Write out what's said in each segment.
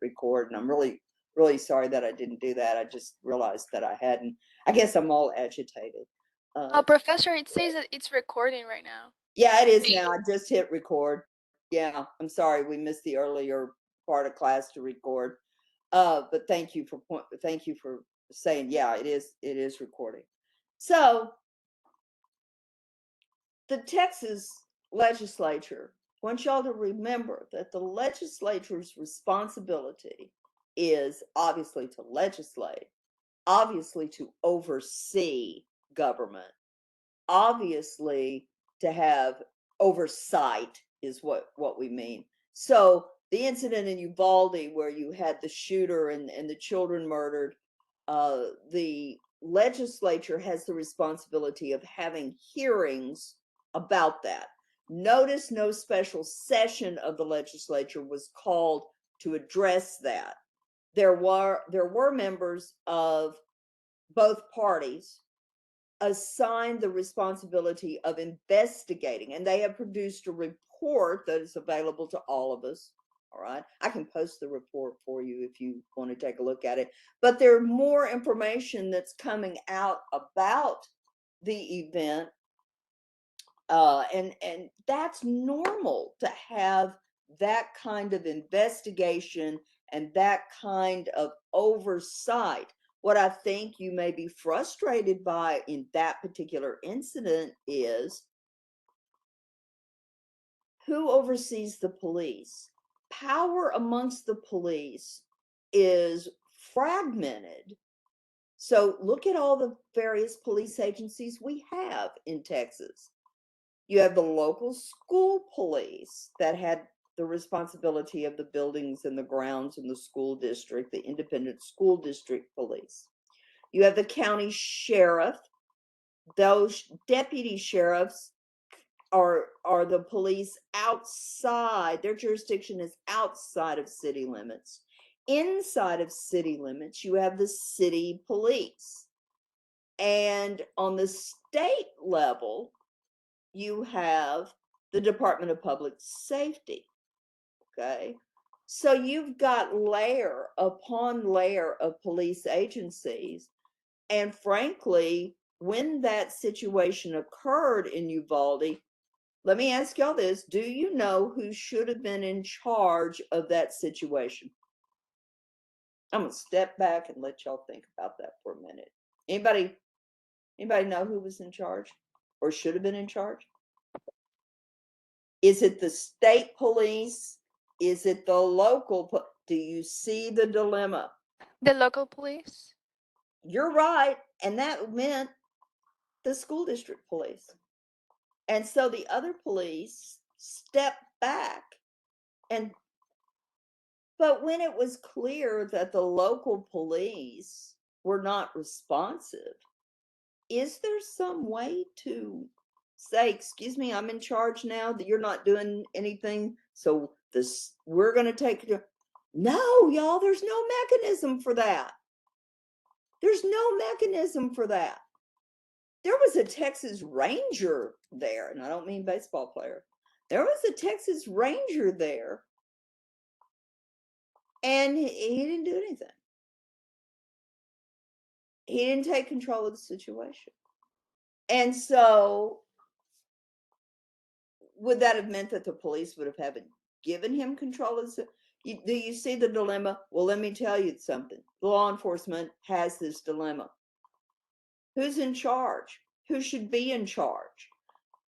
record, and I'm really, really sorry that I didn't do that. I just realized that I hadn't. I guess I'm all agitated. Professor, it says that it's recording right now. Yeah, it is now. I just hit record. Yeah, I'm sorry we missed the earlier part of class to record. But thank you for saying, yeah, it is recording. So the Texas legislature wants y'all to remember that the legislature's responsibility is obviously to legislate, obviously to oversee government, obviously to have oversight is what we mean. So the incident in Uvalde where you had the shooter and the children murdered, the legislature has the responsibility of having hearings about that. Notice no special session of the legislature was called to address that. There were members of both parties assigned the responsibility of investigating, and they have produced a report that is available to all of us. All right, I can post the report for you if you want to take a look at it. But there's more information that's coming out about the event, and that's normal to have that kind of investigation and that kind of oversight. What I think you may be frustrated by in that particular incident is who oversees the police? Power amongst the police is fragmented. So look at all the various police agencies we have in Texas. You have the local school police that had the responsibility of the buildings and the grounds in the school district, the independent school district police. You have the county sheriff. Those deputy sheriffs are the police outside. Their jurisdiction is outside of city limits. Inside of city limits, you have the city police. And on the state level, you have the Department of Public Safety. Okay. So you've got layer upon layer of police agencies. And frankly, when that situation occurred in Uvalde, let me ask y'all this. Do you know who should have been in charge of that situation? I'm going to step back and let y'all think about that for a minute. Anybody know who was in charge or should have been in charge? Is it the state police? Is it the local? Do you see the dilemma? The local police? You're right. And that meant the school district police. And so the other police stepped back. But when it was clear that the local police were not responsive, is there some way to say, excuse me, I'm in charge now, that you're not doing anything, so we're going to take it? No, y'all, there's no mechanism for that. There's no mechanism for that. There was a Texas Ranger there, and I don't mean baseball player. There was a Texas Ranger there, and he didn't do anything. He didn't take control of the situation. And so would that have meant that the police would have given him control of the do you see the dilemma? Well, let me tell you something. Law enforcement has this dilemma. Who's in charge? Who should be in charge?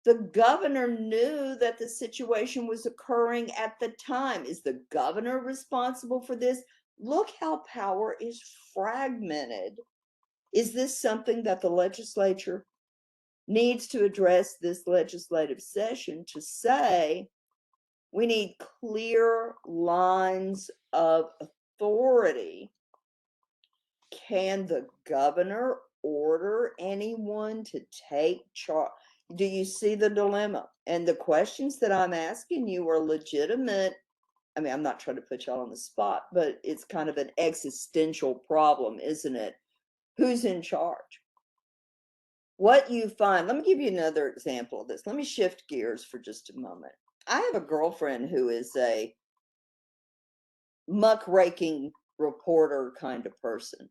The governor knew that the situation was occurring at the time. Is the governor responsible for this? Look how power is fragmented. Is this something that the legislature needs to address this legislative session to say we need clear lines of authority? Can the governor order anyone to take charge? Do you see the dilemma? And the questions that I'm asking you are legitimate. I mean, I'm not trying to put y'all on the spot, but it's kind of an existential problem, isn't it? Who's in charge? What you find, let me give you another example of this. Let me shift gears for just a moment. I have a girlfriend who is a muckraking reporter kind of person.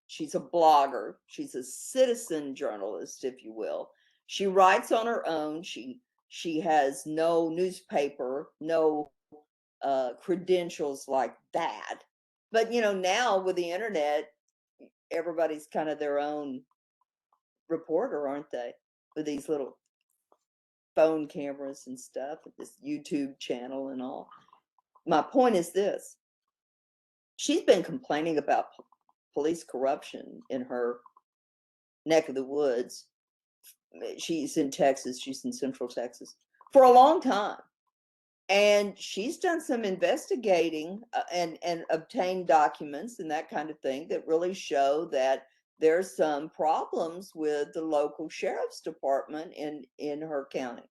She's a blogger. She's a citizen journalist, if you will. She writes on her own. She has no newspaper, no credentials like that. But now with the internet, everybody's kind of their own reporter, aren't they? With these little phone cameras and stuff, with this YouTube channel and all. My point is this: she's been complaining about police corruption in her neck of the woods. She's in Texas, she's in Central Texas for a long time. And she's done some investigating and obtained documents and that kind of thing that really show that there's some problems with the local sheriff's department in her county.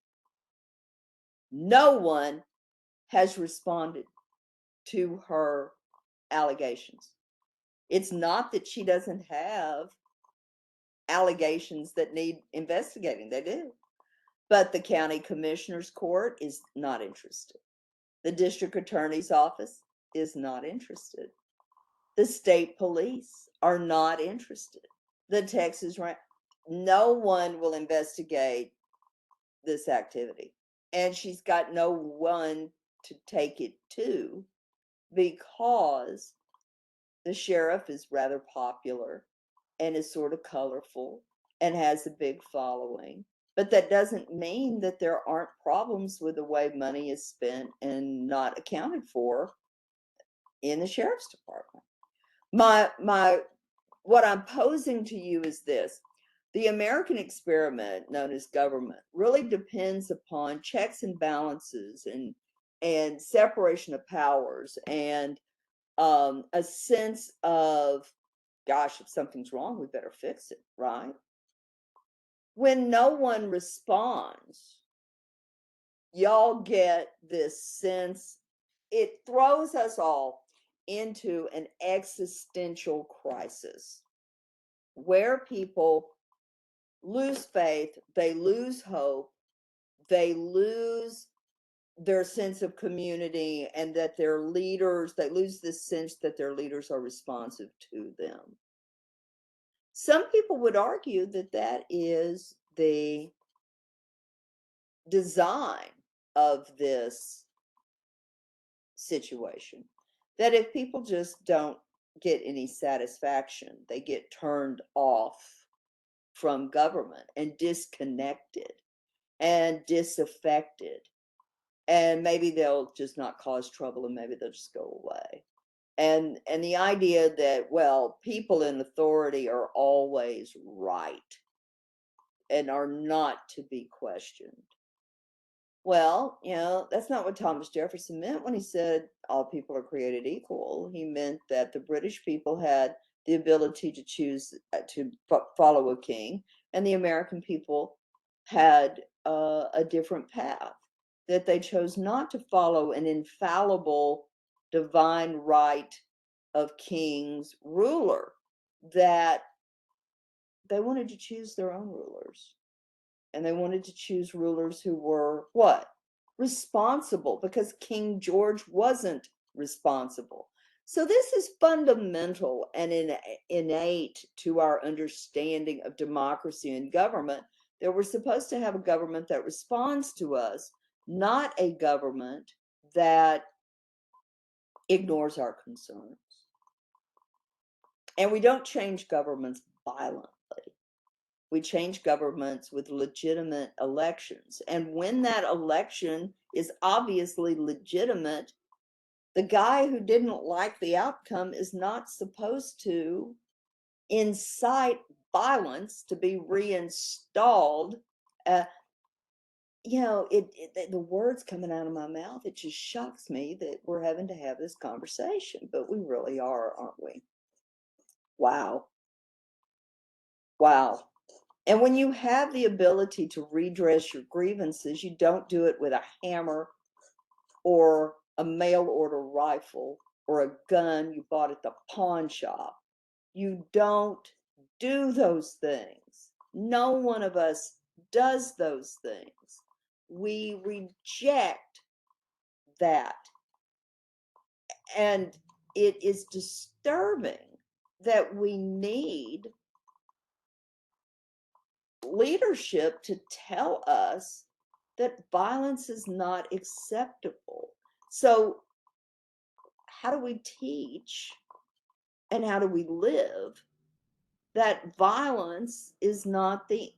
No one has responded to her allegations. It's not that she doesn't have allegations that need investigating. They do. But the county commissioner's court is not interested. The district attorney's office is not interested. The state police are not interested. The Texas Rangers, no one will investigate this activity. And she's got no one to take it to because the sheriff is rather popular and is sort of colorful and has a big following. But that doesn't mean that there aren't problems with the way money is spent and not accounted for in the sheriff's department. What I'm posing to you is this: the American experiment known as government really depends upon checks and balances and separation of powers and a sense of, gosh, if something's wrong, we better fix it, right? When no one responds, y'all get this sense, it throws us all into an existential crisis where people lose faith, they lose hope, they lose their sense of community, and that their leaders, they lose this sense that their leaders are responsive to them. Some people would argue that that is the design of this situation, that if people just don't get any satisfaction, they get turned off from government and disconnected and disaffected, and maybe they'll just not cause trouble and maybe they'll just go away. And the idea that, well, people in authority are always right and are not to be questioned. Well, that's not what Thomas Jefferson meant when he said all people are created equal. He meant that the British people had the ability to choose to follow a king, and the American people had a different path, that they chose not to follow an infallible divine right of kings ruler, that they wanted to choose their own rulers. And they wanted to choose rulers who were what? Responsible, because King George wasn't responsible. So this is fundamental and innate to our understanding of democracy and government, that we're supposed to have a government that responds to us, not a government that ignores our concerns. And we don't change governments violently. We change governments with legitimate elections. And when that election is obviously legitimate, the guy who didn't like the outcome is not supposed to incite violence to be reinstalled. The words coming out of my mouth, it just shocks me that we're having to have this conversation, but we really are, aren't we? Wow. Wow. And when you have the ability to redress your grievances, you don't do it with a hammer or a mail order rifle or a gun you bought at the pawn shop. You don't do those things. No one of us does those things. We reject that. And it is disturbing that we need leadership to tell us that violence is not acceptable. So, how do we teach and how do we live that violence is not the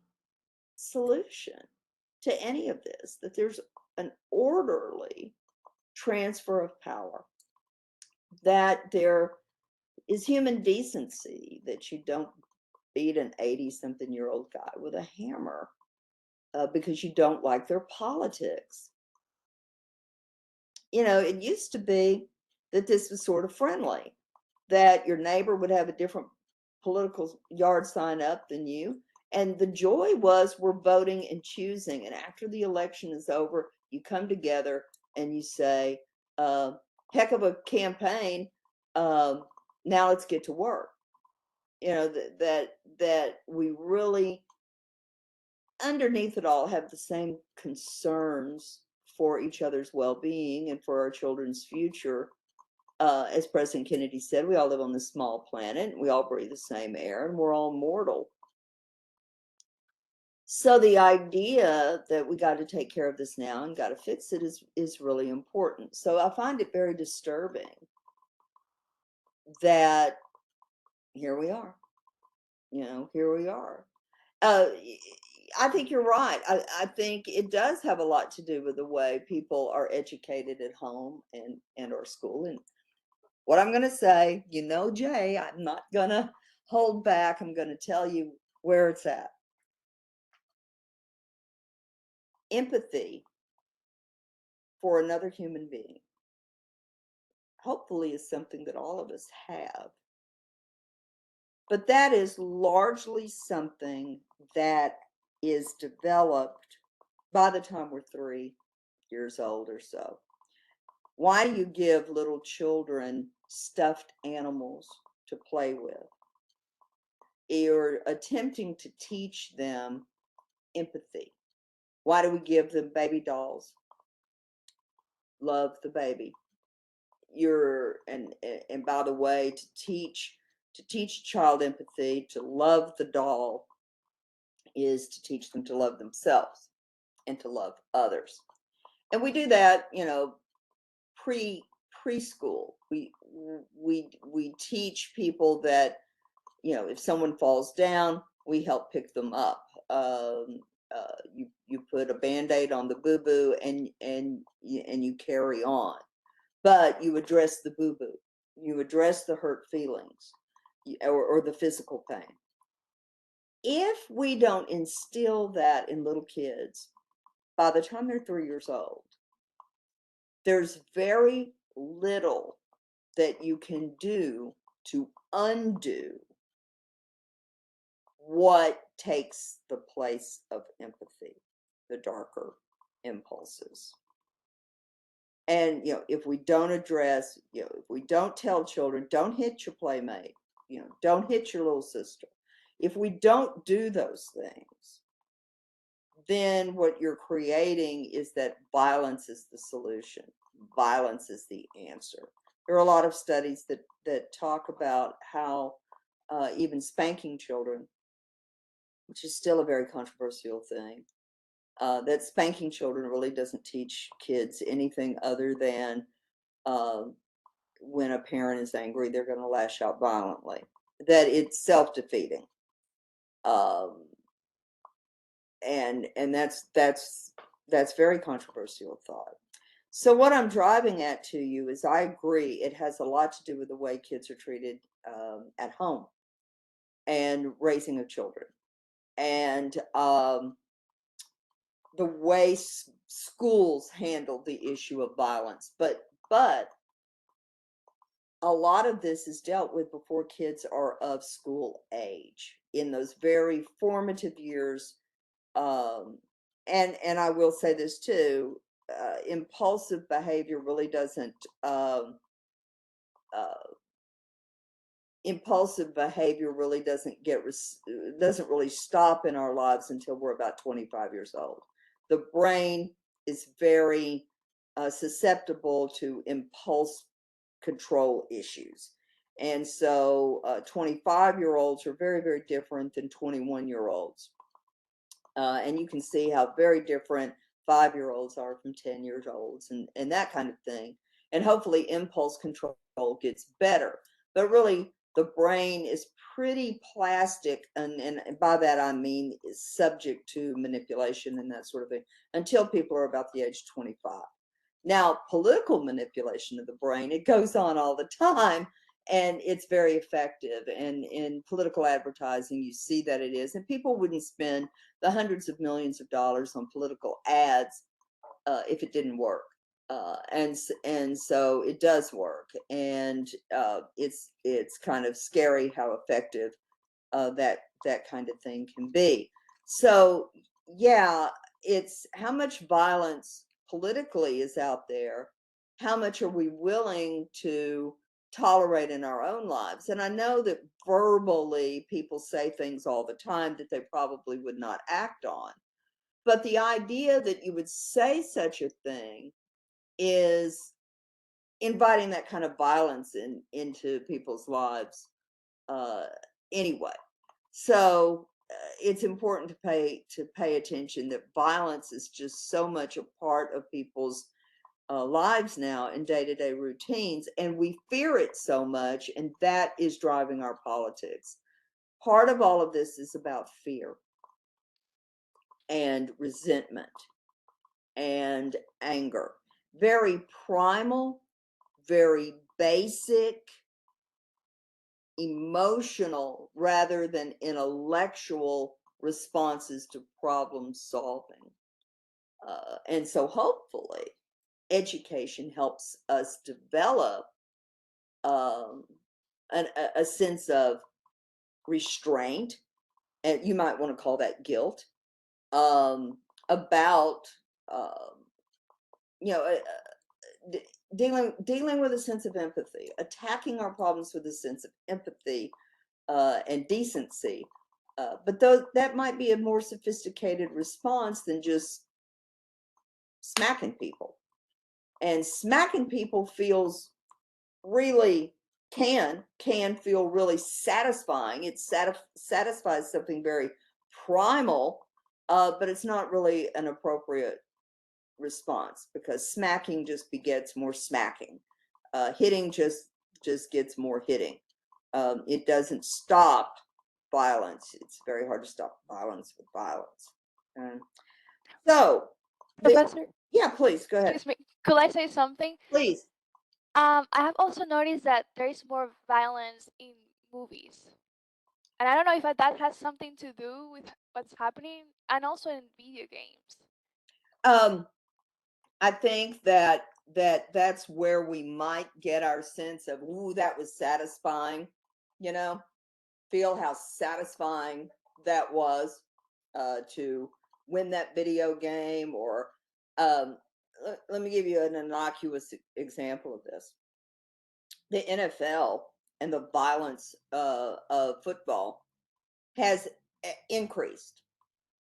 solution to any of this, that there's an orderly transfer of power, that there is human decency, that you don't beat an 80-something-year-old guy with a hammer because you don't like their politics. It used to be that this was sort of friendly, that your neighbor would have a different political yard sign up than you. And the joy was we're voting and choosing. And after the election is over, you come together and you say, heck of a campaign. Now let's get to work. That we really, underneath it all, have the same concerns for each other's well-being and for our children's future. As President Kennedy said, we all live on this small planet, we all breathe the same air, and we're all mortal. So the idea that we got to take care of this now and got to fix it is really important. So I find it very disturbing that here we are. Here we are. I think you're right. I think it does have a lot to do with the way people are educated at home and or school. And what I'm going to say, Jay, I'm not going to hold back. I'm going to tell you where it's at. Empathy for another human being, hopefully, is something that all of us have. But that is largely something that is developed by the time we're 3 years old or so. Why do you give little children stuffed animals to play with? You're attempting to teach them empathy. Why do we give them baby dolls? Love the baby. And by the way, to teach a child empathy, to love the doll, is to teach them to love themselves and to love others. And we do that, preschool. We teach people that, if someone falls down, we help pick them up. You put a Band-Aid on the boo-boo and you carry on, but you address the boo-boo, you address the hurt feelings or the physical pain. If we don't instill that in little kids by the time they're 3 years old, there's very little that you can do to undo what takes the place of empathy, the darker impulses. And, if we don't address, if we don't tell children, don't hit your playmate, don't hit your little sister. If we don't do those things, then what you're creating is that violence is the solution. Violence is the answer. There are a lot of studies that talk about how even spanking children, which is still a very controversial thing, that spanking children really doesn't teach kids anything other than when a parent is angry, they're going to lash out violently. That it's self-defeating, and that's very controversial thought. So what I'm driving at to you is, I agree, it has a lot to do with the way kids are treated at home and raising of children, and the way schools handle the issue of violence. But a lot of this is dealt with before kids are of school age, in those very formative years. And I will say this too, impulsive behavior really doesn't doesn't really stop in our lives until we're about 25 years old. The brain is very susceptible to impulse control issues. And so 25-year-olds are very, very different than 21-year-olds. And you can see how very different 5-year-olds are from 10 years olds and that kind of thing. And hopefully impulse control gets better. But really, the brain is pretty plastic, and by that I mean is subject to manipulation and that sort of thing until people are about the age of 25. Now, political manipulation of the brain, it goes on all the time, and it's very effective. And in political advertising, you see that it is. And people wouldn't spend the hundreds of millions of dollars on political ads if it didn't work. And so it does work, and it's kind of scary how effective that kind of thing can be. So yeah, it's how much violence politically is out there, how much are we willing to tolerate in our own lives. And I know that verbally people say things all the time that they probably would not act on, but the idea that you would say such a thing is inviting that kind of violence into people's lives uh, anyway. So it's important to pay attention that violence is just so much a part of people's lives now in day-to-day routines, and we fear it so much, and that is driving our politics. Part of all of this is about fear and resentment and anger. Very primal, very basic, emotional rather than intellectual responses to problem solving. And so hopefully education helps us develop um, a sense of restraint, and you might want to call that guilt, about um, you know dealing with a sense of empathy, attacking our problems with a sense of empathy and decency. But that might be a more sophisticated response than just smacking people. And smacking people feels really can feel really satisfying. It satisfies something very primal, but it's not really an appropriate response because smacking just begets more smacking. Hitting just gets more hitting. It doesn't stop violence. It's very hard to stop violence with violence. Um, so, the Professor, yeah, please go ahead. excuse me. Could I say something? Please. I have also noticed that there is more violence in movies, and I don't know if that has something to do with what's happening, and also in video games. Um, I think that's where we might get our sense of, ooh, that was satisfying, you know, feel how satisfying that was to win that video game. Or let me give you an innocuous example of this. The NFL and the violence of football has increased.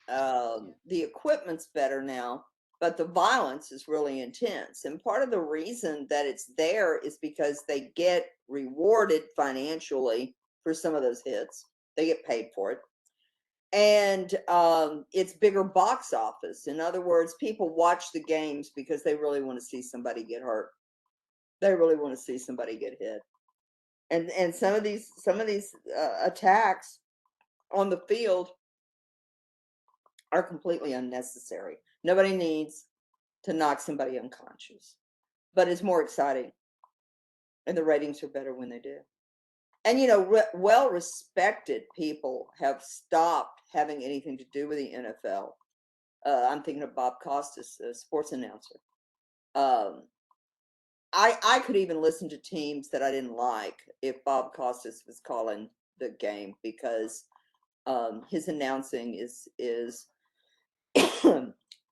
Yeah. The equipment's better now, but the violence is really intense. And part of the reason that it's there is because they get rewarded financially for some of those hits. They get paid for it. And it's bigger box office. In other words, people watch the games because they really want to see somebody get hurt. They really want to see somebody get hit. And some of these attacks on the field are completely unnecessary. Nobody needs to knock somebody unconscious, but it's more exciting, and the ratings are better when they do. And well-respected people have stopped having anything to do with the NFL. I'm thinking of Bob Costas, a sports announcer. Um, I could even listen to teams that I didn't like if Bob Costas was calling the game because his announcing is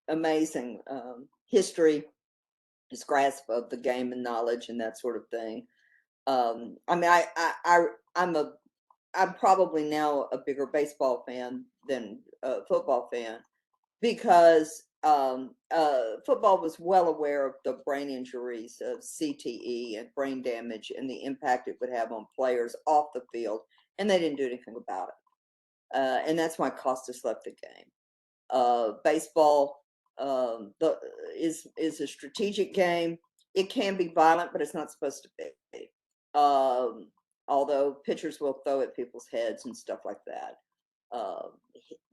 amazing. History, his grasp of the game and knowledge and that sort of thing. I mean, I'm a I'm probably now a bigger baseball fan than a football fan because Football was well aware of the brain injuries of CTE and brain damage and the impact it would have on players off the field, and they didn't do anything about it. And that's why Costas left the game. Baseball is a strategic game. It can be violent, but it's not supposed to be. Although pitchers will throw at people's heads and stuff like that. Um,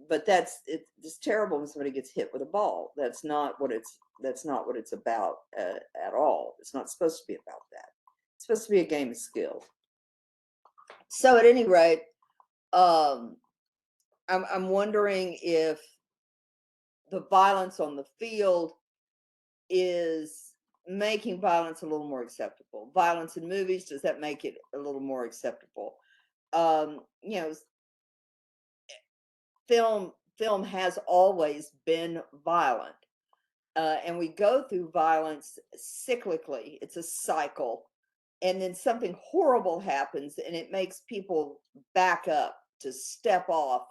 but it's terrible when somebody gets hit with a ball. That's not what it's about at all. It's not supposed to be about that. It's supposed to be a game of skill. So at any rate, I'm wondering if the violence on the field is making violence a little more acceptable. Violence in movies, does that make it a little more acceptable? You know, film has always been violent, and we go through violence cyclically. It's a cycle, and then something horrible happens, and it makes people back up to step off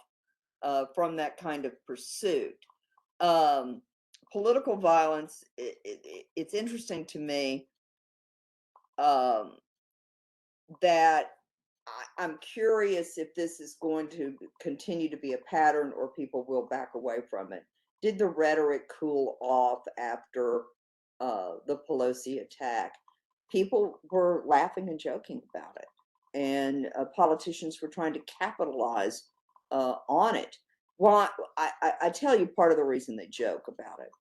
from that kind of pursuit. Um, Political violence, it's interesting to me that I'm curious if this is going to continue to be a pattern or people will back away from it. Did the rhetoric cool off after the Pelosi attack? People were laughing and joking about it, and politicians were trying to capitalize on it. Well, I tell you part of the reason they joke about it,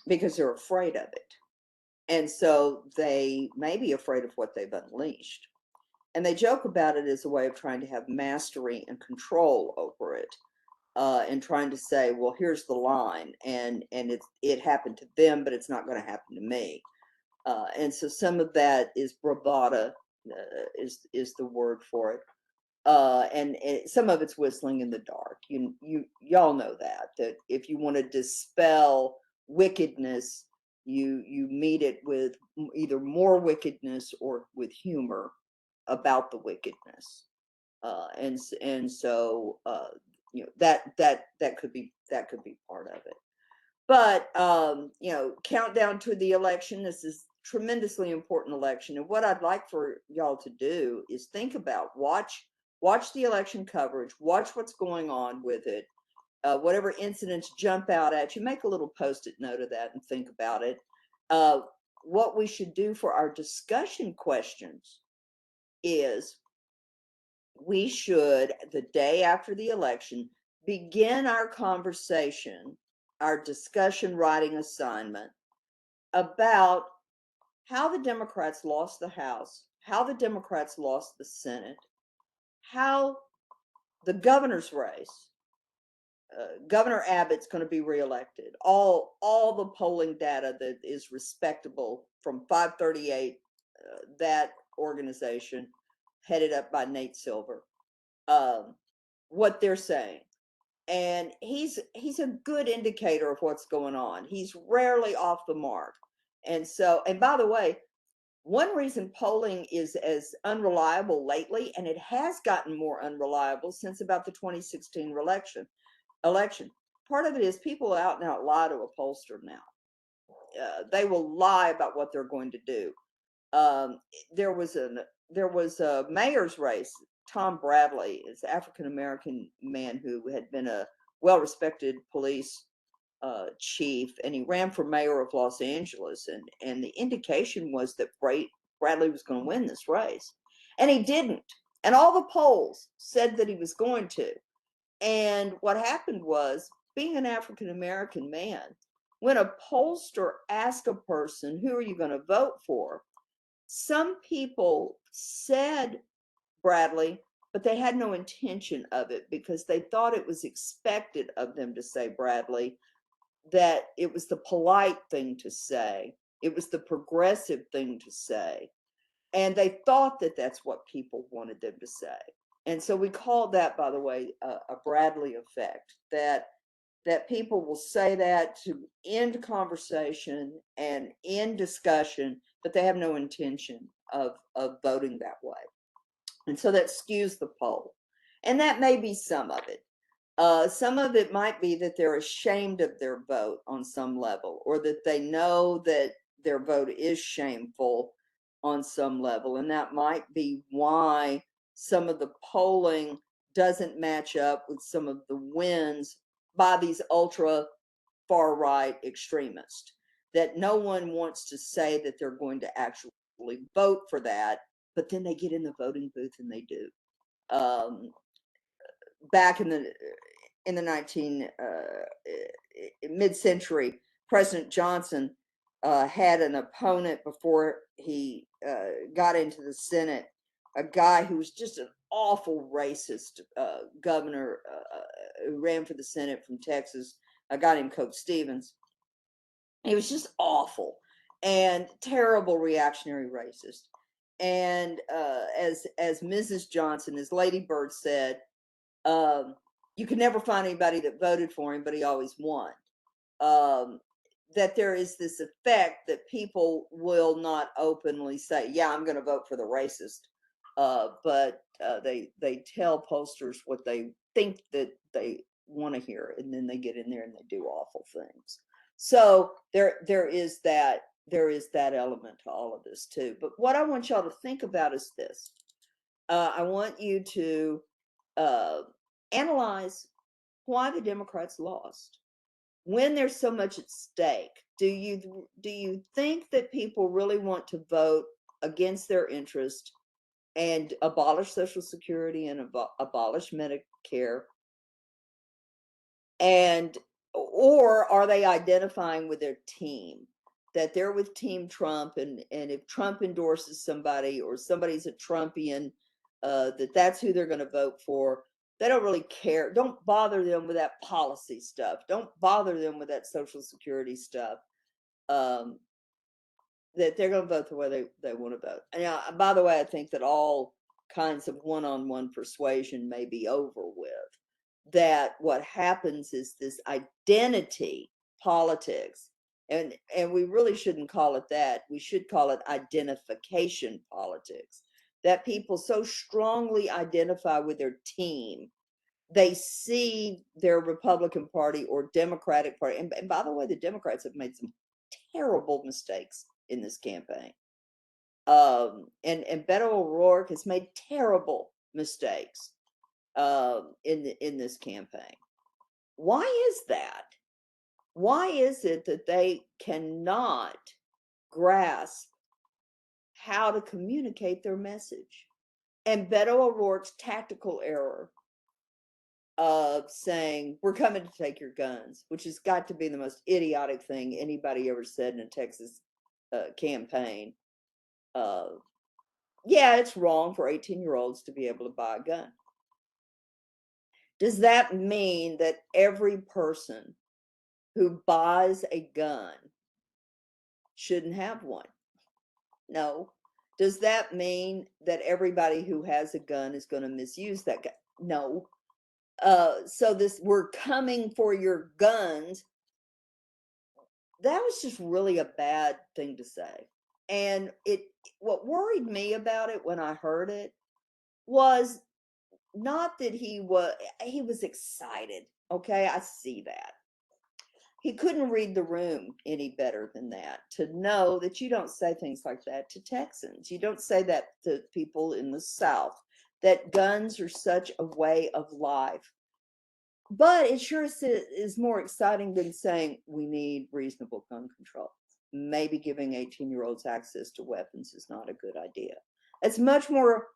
because they're afraid of it. And so they may be afraid of what they've unleashed. And they joke about it as a way of trying to have mastery and control over it, and trying to say, well, here's the line, and it happened to them, but it's not going to happen to me. And so some of that is bravada, is the word for it. And some of it's whistling in the dark. Y'all know that if you want to dispel wickedness, you meet it with either more wickedness or with humor about the wickedness. And so that could be part of it. But countdown to the election. This is tremendously important election, and what I'd like for y'all to do is think about, watch the election coverage, watch what's going on with it. Whatever incidents jump out at you, make a little post-it note of that and think about it. What we should do for our discussion questions is we should, the day after the election, begin our conversation, our discussion writing assignment about how the Democrats lost the House, how the Democrats lost the Senate, how the governor's race, Governor Abbott's going to be reelected. All the polling data that is respectable from 538, that organization headed up by Nate Silver, what they're saying. And he's a good indicator of what's going on. He's rarely off the mark. And by the way, one reason polling is as unreliable lately, and it has gotten more unreliable since about the 2016 election. Part of it is people out and out lie to a pollster now. They will lie about what they're going to do. There was a mayor's race. Tom Bradley is an African American man who had been a well-respected police chief, and he ran for mayor of Los Angeles. And the indication was that Bradley was going to win this race, and he didn't. And all the polls said that he was going to. And what happened was, being an African American man, when a pollster asked a person, who are you going to vote for? Some people said Bradley, but they had no intention of it because they thought it was expected of them to say Bradley, that it was the polite thing to say. It was the progressive thing to say. And they thought that that's what people wanted them to say. And so we call that, by the way, a Bradley effect, that people will say that to end conversation and end discussion, but they have no intention of voting that way. And so that skews the poll. And that may be some of it. Some of it might be that they're ashamed of their vote on some level, or that they know that their vote is shameful on some level. And that might be why some of the polling doesn't match up with some of the wins by these ultra far right extremists. That no one wants to say that they're going to actually vote for that, but then they get in the voting booth and they do. Back in the 19 mid-century, President Johnson had an opponent before he got into the Senate, a guy who was just an awful racist governor who ran for the Senate from Texas, a guy named Coach Stevens. He was just awful and terrible reactionary racist. And as Mrs. Johnson, as Lady Bird said, you can never find anybody that voted for him, but he always won. That there is this effect that people will not openly say, "Yeah, I'm going to vote for the racist," but they tell pollsters what they think that they want to hear, and then they get in there and they do awful things. So there is that element to all of this too. But what I want y'all to think about is this: I want you to uh, analyze why the Democrats lost. When there's so much at stake, do you think that people really want to vote against their interest and abolish Social Security and abolish Medicare? And or are they identifying with their team, that they're with Team Trump, and if Trump endorses somebody or somebody's a Trumpian, that's who they're going to vote for? They don't really care. Don't bother them with that policy stuff. Don't bother them with that Social Security stuff. um, that they're going to vote the way they want to vote. And now, by the way, I think that all kinds of one-on-one persuasion may be over with. That what happens is this identity politics, and we really shouldn't call it that. We should call it identification politics. That people so strongly identify with their team, they see their Republican Party or Democratic Party. And by the way, the Democrats have made some terrible mistakes in this campaign. And Beto O'Rourke has made terrible mistakes in this campaign. Why is that? Why is it that they cannot grasp how to communicate their message? And Beto O'Rourke's tactical error of saying, "We're coming to take your guns," which has got to be the most idiotic thing anybody ever said in a Texas campaign. Yeah, it's wrong for 18-year-olds to be able to buy a gun. Does that mean that every person who buys a gun shouldn't have one? No. Does that mean that everybody who has a gun is going to misuse that gun? No. So this "we're coming for your guns," that was just really a bad thing to say. And what worried me about it when I heard it was not that he was excited. Okay, I see that. He couldn't read the room any better than that, to know that you don't say things like that to Texans. You don't say that to people in the South, that guns are such a way of life. But it sure is more exciting than saying we need reasonable gun control. Maybe giving 18-year-olds access to weapons is not a good idea. It's much more,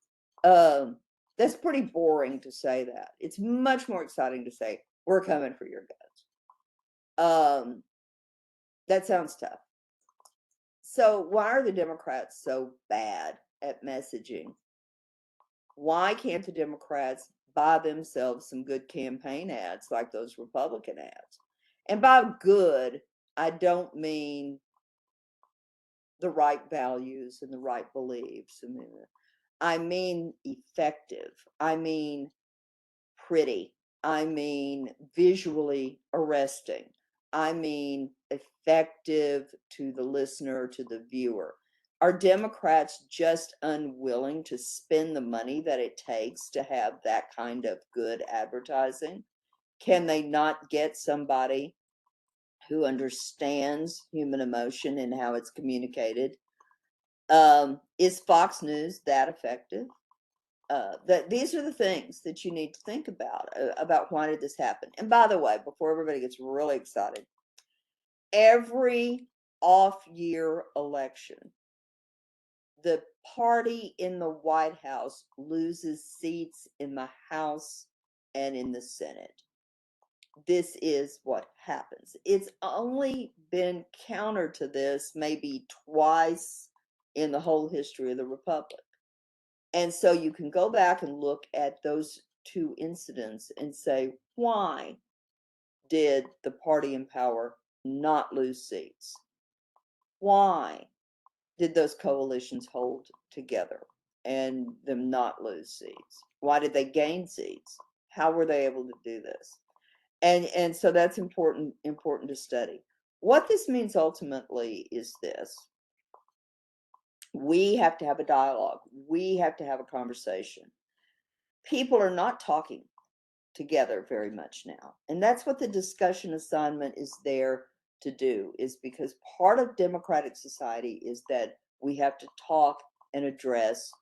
that's pretty boring to say that. It's much more exciting to say, "We're coming for your guns." That sounds tough. So why are the Democrats so bad at messaging? Why can't the Democrats buy themselves some good campaign ads like those Republican ads? And by good, I don't mean the right values and the right beliefs. I mean effective. I mean pretty. I mean visually arresting. I mean effective to the listener, to the viewer. Are Democrats just unwilling to spend the money that it takes to have that kind of good advertising? Can they not get somebody who understands human emotion and how it's communicated? Is Fox News that effective? That these are the things that you need to think about why did this happen. And by the way, before everybody gets really excited, every off-year election, the party in the White House loses seats in the House and in the Senate. This is what happens. It's only been counter to this maybe twice in the whole history of the Republic. And so you can go back and look at those two incidents and say, why did the party in power not lose seats? Why did those coalitions hold together and them not lose seats? Why did they gain seats? How were they able to do this? And so that's important to study. What this means ultimately is this: we have to have a dialogue. We have to have a conversation. People are not talking together very much now, and that's what the discussion assignment is there to do, is because part of democratic society is that we have to talk and address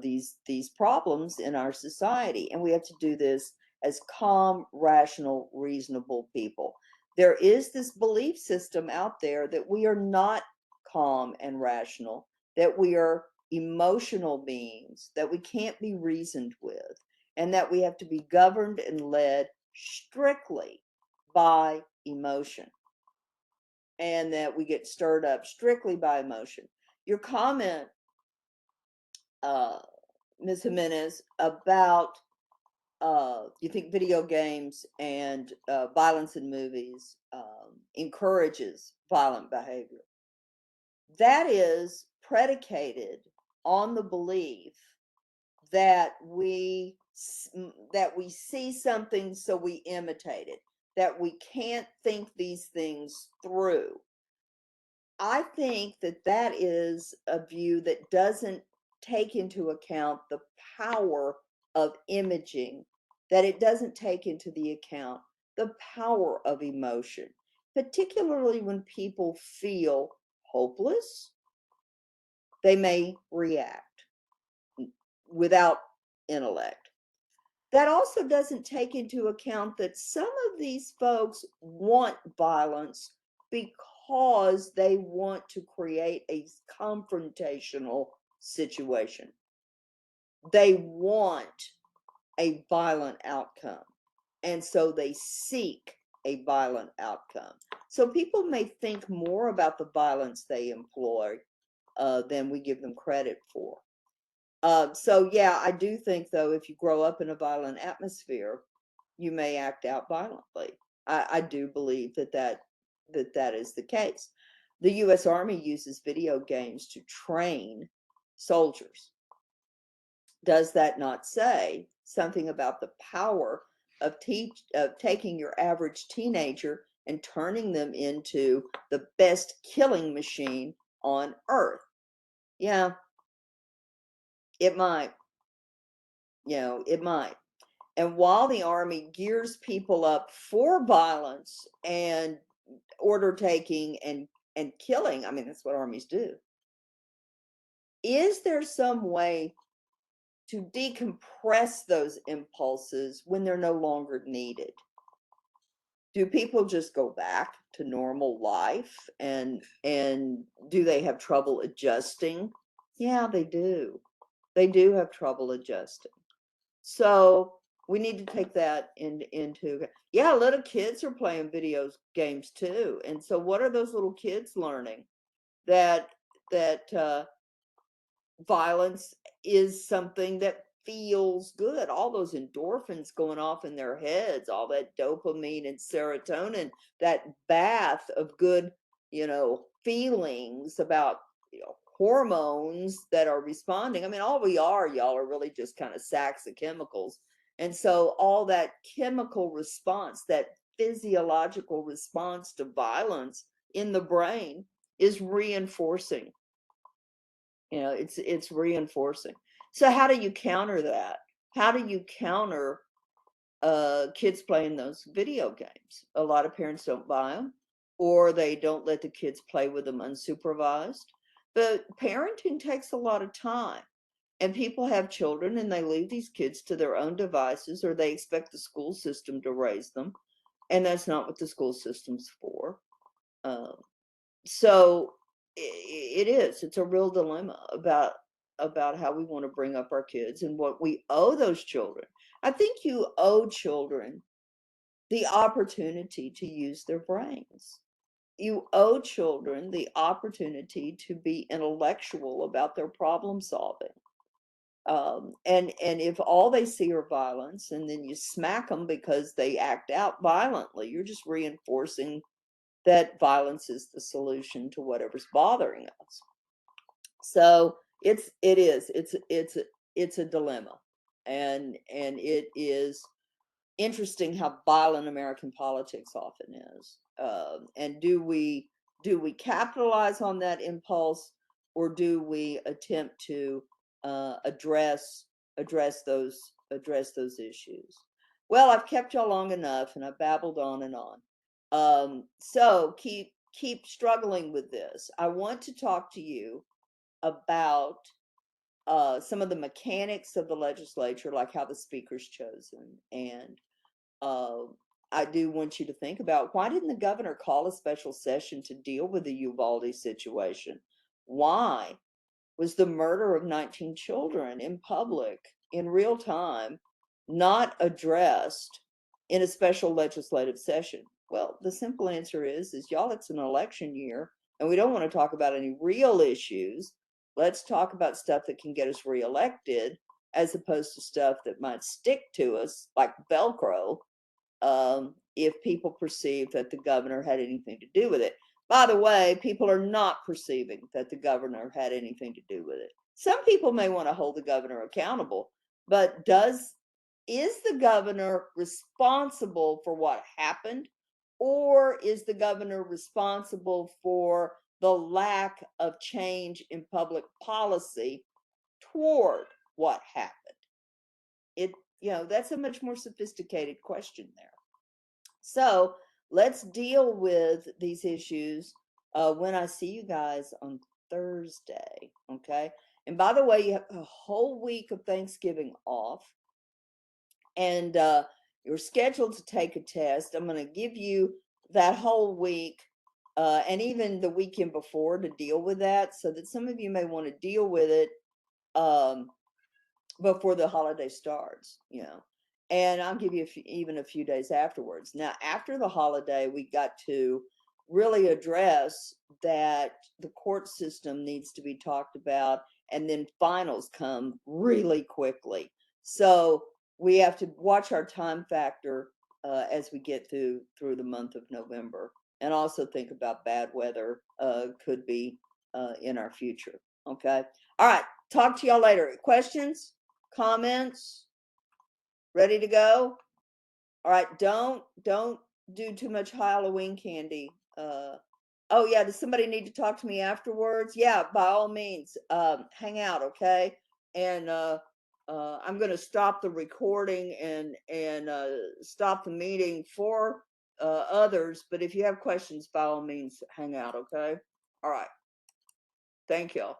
these problems in our society, and we have to do this as calm, rational, reasonable people. There is this belief system out there that we are not calm and rational, that we are emotional beings, that we can't be reasoned with, and that we have to be governed and led strictly by emotion, and that we get stirred up strictly by emotion. Your comment, Ms. Jimenez, about you think video games and violence in movies encourages violent behavior. That is predicated on the belief that we see something, so we imitate it, that we can't think these things through. I think that that is a view that doesn't take into account the power of imaging, that it doesn't take into the account the power of emotion, particularly when people feel hopeless. They may react without intellect. That also doesn't take into account that some of these folks want violence because they want to create a confrontational situation. They want a violent outcome, and so they seek a violent outcome. So people may think more about the violence they employ than we give them credit for. So yeah, I do think though, if you grow up in a violent atmosphere, you may act out violently. I do believe that is the case. The U.S. Army uses video games to train soldiers. Does that not say something about the power of taking your average teenager and turning them into the best killing machine on earth? Yeah, it might. It might. And while the Army gears people up for violence and order taking and killing, I mean, that's what armies do. Is there some way to decompress those impulses when they're no longer needed? Do people just go back to normal life, and do they have trouble adjusting? Yeah, they do. They do have trouble adjusting. So we need to take that into, yeah, little kids are playing video games too. And so what are those little kids learning? That violence is something that feels good. All those endorphins going off in their heads, all that dopamine and serotonin, that bath of good, feelings about, hormones that are responding. I mean, all we are, y'all, are really just kind of sacks of chemicals. And so all that chemical response, that physiological response to violence in the brain is reinforcing. It's reinforcing. So how do you counter that? How do you counter kids playing those video games. A lot of parents don't buy them, or they don't let the kids play with them unsupervised. But parenting takes a lot of time, and people have children and they leave these kids to their own devices, or they expect the school system to raise them, and that's not what the school system's for. Um, so it is. It's a real dilemma about how we want to bring up our kids and what we owe those children. I think you owe children the opportunity to use their brains. You owe children the opportunity to be intellectual about their problem solving. And if all they see are violence, and then you smack them because they act out violently, you're just reinforcing that violence is the solution to whatever's bothering us. So it's a dilemma, and it is interesting how violent American politics often is. And do we capitalize on that impulse, or do we attempt to address those issues? Well, I've kept y'all long enough, and I've babbled on and on. So keep struggling with this. I want to talk to you about some of the mechanics of the legislature, like how the speaker's chosen. And uh, I do want you to think about, why didn't the governor call a special session to deal with the Uvalde situation? Why was the murder of 19 children in public, in real time, not addressed in a special legislative session? Well, the simple answer is y'all, it's an election year, and we don't want to talk about any real issues. Let's talk about stuff that can get us reelected, as opposed to stuff that might stick to us like Velcro, if people perceive that the governor had anything to do with it. By the way, people are not perceiving that the governor had anything to do with it. Some people may want to hold the governor accountable, but is the governor responsible for what happened, or is the governor responsible for the lack of change in public policy toward what happened? That's a much more sophisticated question there. So let's deal with these issues when I see you guys on Thursday. Okay. And by the way, you have a whole week of Thanksgiving off, and you're scheduled to take a test. I'm going to give you that whole week, and even the weekend before, to deal with that, so that some of you may want to deal with it before the holiday starts. And I'll give you even a few days afterwards. Now, after the holiday, we got to really address that the court system needs to be talked about, and then finals come really quickly. So we have to watch our time factor as we get through the month of November, and also think about bad weather could be in our future. Okay. All right. Talk to y'all later. Questions? Comments? Ready to go? All right, don't do too much Halloween candy. Oh yeah, does somebody need to talk to me afterwards? Yeah, by all means, hang out, okay? And I'm going to stop the recording and stop the meeting for others. But if you have questions, by all means, hang out, okay? All right. Thank y'all.